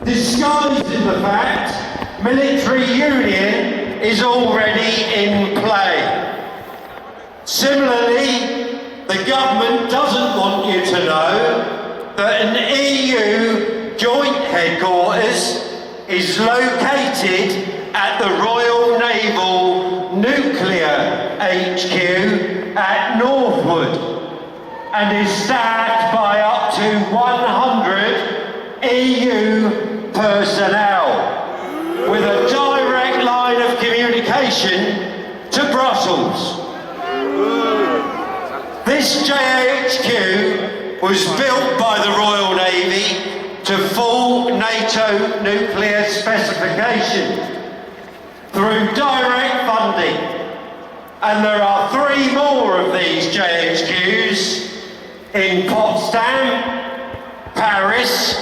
disguising the fact military union is already in play. Similarly, the government doesn't want you to know that an EU joint headquarters is located at the Royal Naval Nuclear HQ at Northwood and is staffed by up to 100 EU personnel with a direct line of communication to Brussels. This JHQ was built by the Royal Navy to full NATO nuclear specification through direct funding, and there are 3 more of these JHQs in Potsdam, Paris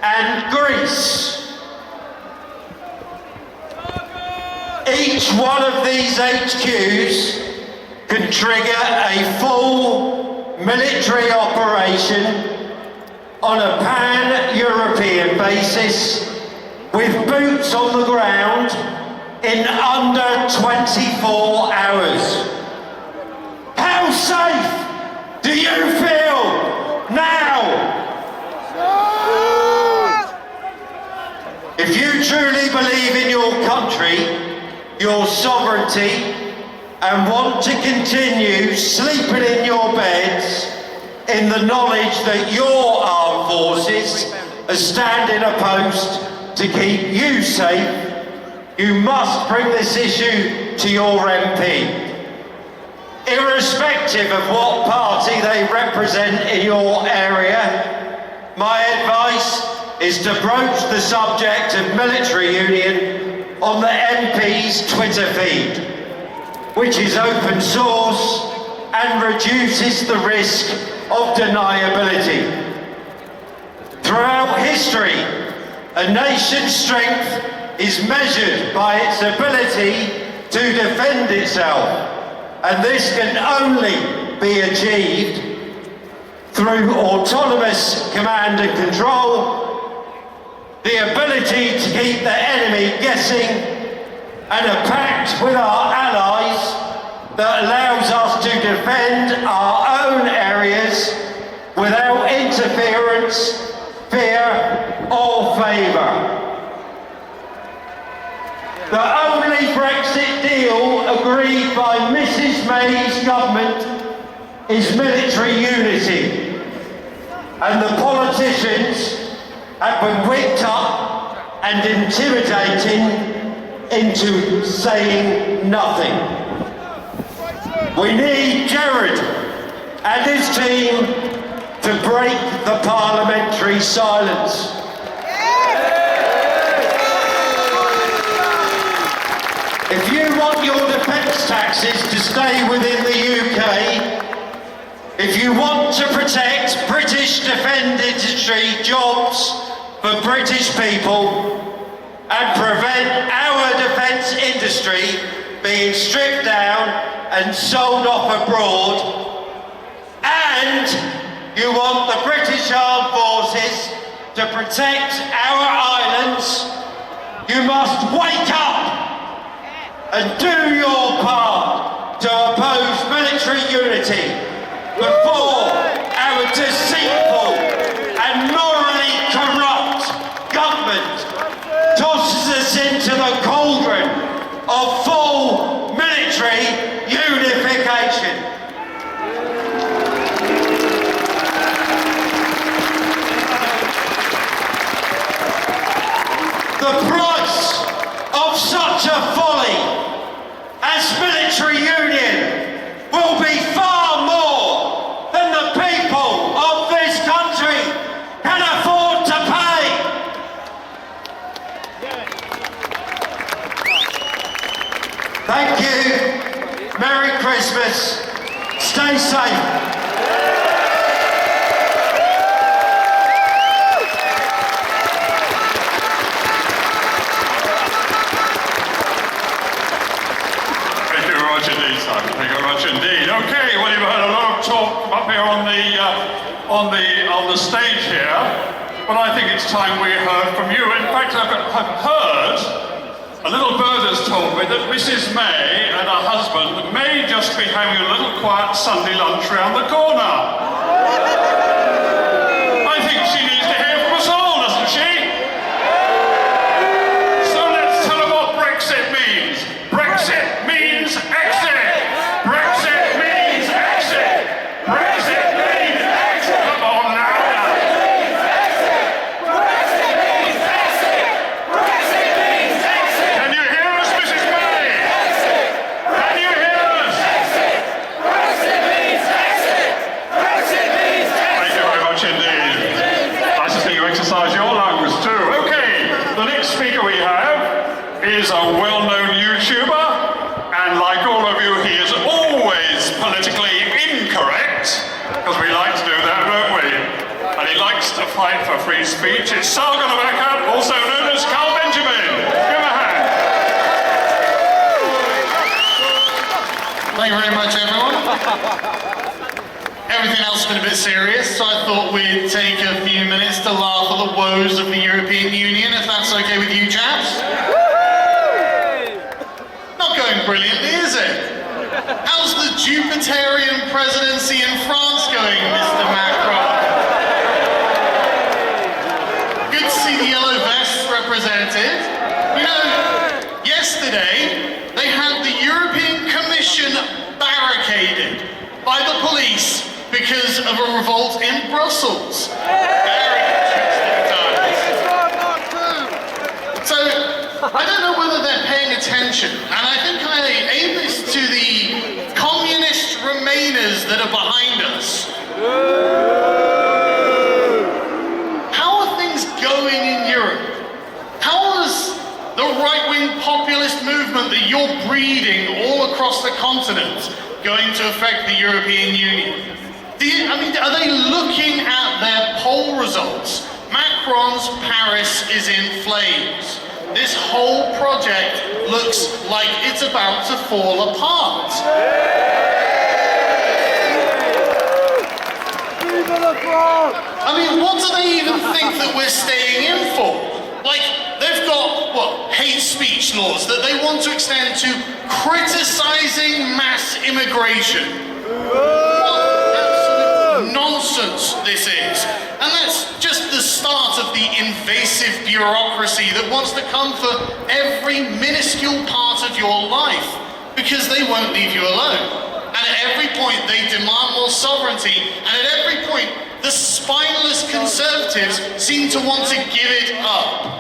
and Greece. Each one of these HQs can trigger a full military operation on a pan-European basis with boots on the ground in under 24 hours. How safe do you feel now? If you truly believe in your country, your sovereignty, and want to continue sleeping in your beds in the knowledge that your armed forces are standing a post to keep you safe, you must bring this issue to your MP. Irrespective of what party they represent in your area, my advice is to broach the subject of military union on the MP's Twitter feed, which is open source and reduces the risk of deniability. Throughout history, a nation's strength is measured by its ability to defend itself, and this can only be achieved through autonomous command and control, the ability to keep the enemy guessing, and a pact with our allies that allows us to defend our own areas without interference, fear or favour. The only Brexit deal agreed by Mrs May's government is military unity, and the politicians have been whipped up and intimidating into saying nothing. We need Jared and his team to break the parliamentary silence. If you want your defence taxes to stay within the UK, if you want to protect British defence industry jobs for British people and prevent our defence industry being stripped down and sold off abroad, and you want the British Armed Forces to protect our islands, you must wake up and do your part to oppose military unity before our deceitful and morally corrupt government tosses us into the cauldron of full military unification. The price of such a folly as military union will be far more than the people of this country can afford to pay. Thank you. Merry Christmas. Stay safe. Thank you very much indeed. Okay, well, you've heard a lot of talk up here on the stage here. but I think it's time we heard from you. In fact, I've heard, a little bird has told me that Mrs. May and her husband may just be having a little quiet Sunday lunch round the corner. I think she needs to hear from us all, doesn't she? So let's tell her what Brexit means. Brexit means exit. Brexit means exit. Brexit means exit. Come on now. Can you hear us, Mrs. May? Can you hear us? Thank you very much indeed. Nice to see you exercise your lungs too. Okay, the next speaker we have is a well-known YouTuber, and like all of you, he is always politically incorrect, because we like to do that, don't we? And he likes to fight for free speech. It's Sargon of Akkad, also known as Carl Benjamin. Give him a hand. Thank you very much, everyone. Everything else has been a bit serious, so I thought we'd take a few minutes to laugh at the woes of the European Union, if that's okay with you chaps. Not going brilliantly, is it? How's the Jupiterian presidency in France going, Mr. Macron? Good to see the yellow vests represented. You know, yesterday they had the European Commission barricaded by the police because of a revolt in Brussels. Very interesting times. So, I don't know whether they're paying attention, and I think I aim this to the communist Remainers that are behind us. How are things going in Europe? How is the right-wing populist movement that you're breeding all across the continent going to affect the European Union? Are they looking at their poll results? Macron's Paris is in flames. This whole project looks like it's about to fall apart. I mean, what do they even think that we're staying in for? Like, they've got, what, hate speech laws that they want to extend to criticizing mass immigration. Nonsense this is. And that's just the start of the invasive bureaucracy that wants to come for every minuscule part of your life, because they won't leave you alone. And at every point they demand more sovereignty, and at every point the spineless conservatives seem to want to give it up.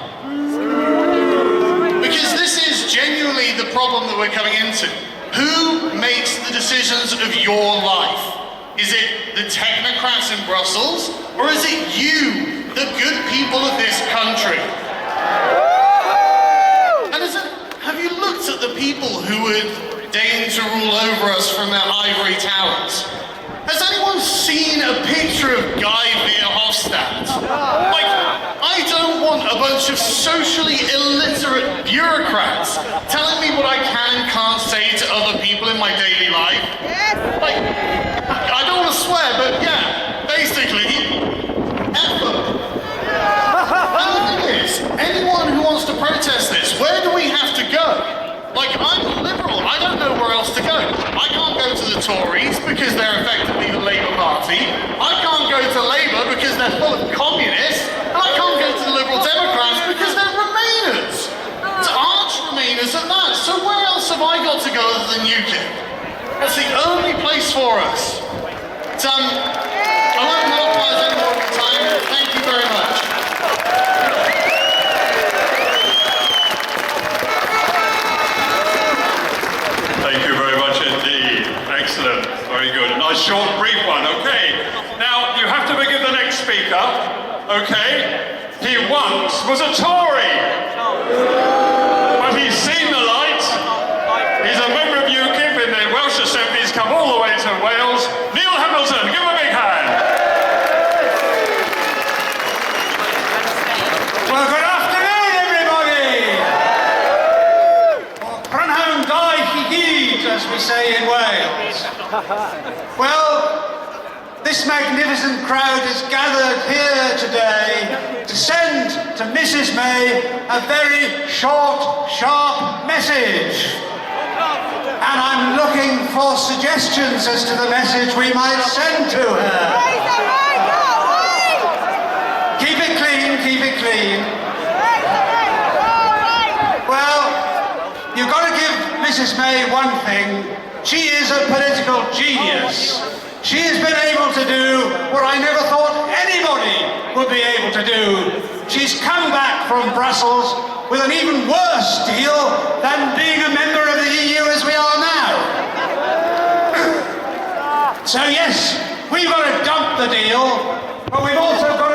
Because this is genuinely the problem that we're coming into. Who makes the decisions of your life? Is it the technocrats in Brussels, or is it you, the good people of this country? And have you looked at the people who would deign to rule over us from their ivory towers? Has anyone seen a picture of Guy Verhofstadt? Like, I don't want a bunch of socially illiterate bureaucrats telling me what I can and can't say to other people in my daily life. Like, I don't want to swear, but yeah, basically, effort. And the thing is, anyone who wants to protest this, where do we have to go? Like, I'm liberal, I don't know where else to go. I can't go to the Tories because they're effectively the Labour Party. I can't go to Labour because they're full of communists. And I can't go to the Liberal Democrats because they're Remainers. It's arch Remainers at that. So where else have I got to go other than UKIP? That's the only place for us. I won't monopolise any more of your time. Thank you very much. Thank you very much indeed. Excellent. Very good. A nice short, brief one. Okay. Now, you have to begin the next speaker. Okay. He once was a Tory. But he's seen the light. He's a member of UKIP in the Welsh Assembly. He's come all the way to Wales. Neil Hamilton, give him a big hand. Well, good afternoon, everybody. Prynhawn da chi gyd, as we say in Wales. Well, this magnificent crowd is gathered here today to send to Mrs. May a very short, sharp message. And I'm looking for suggestions as to the message we might send to her. Keep it clean, keep it clean. Well, you've got to give Mrs. May one thing. She is a political genius. She has been able to do what I never thought anybody would be able to do. She's come back from Brussels with an even worse deal than being a member of the EU as we are now. So yes, we've got to dump the deal, but we've also got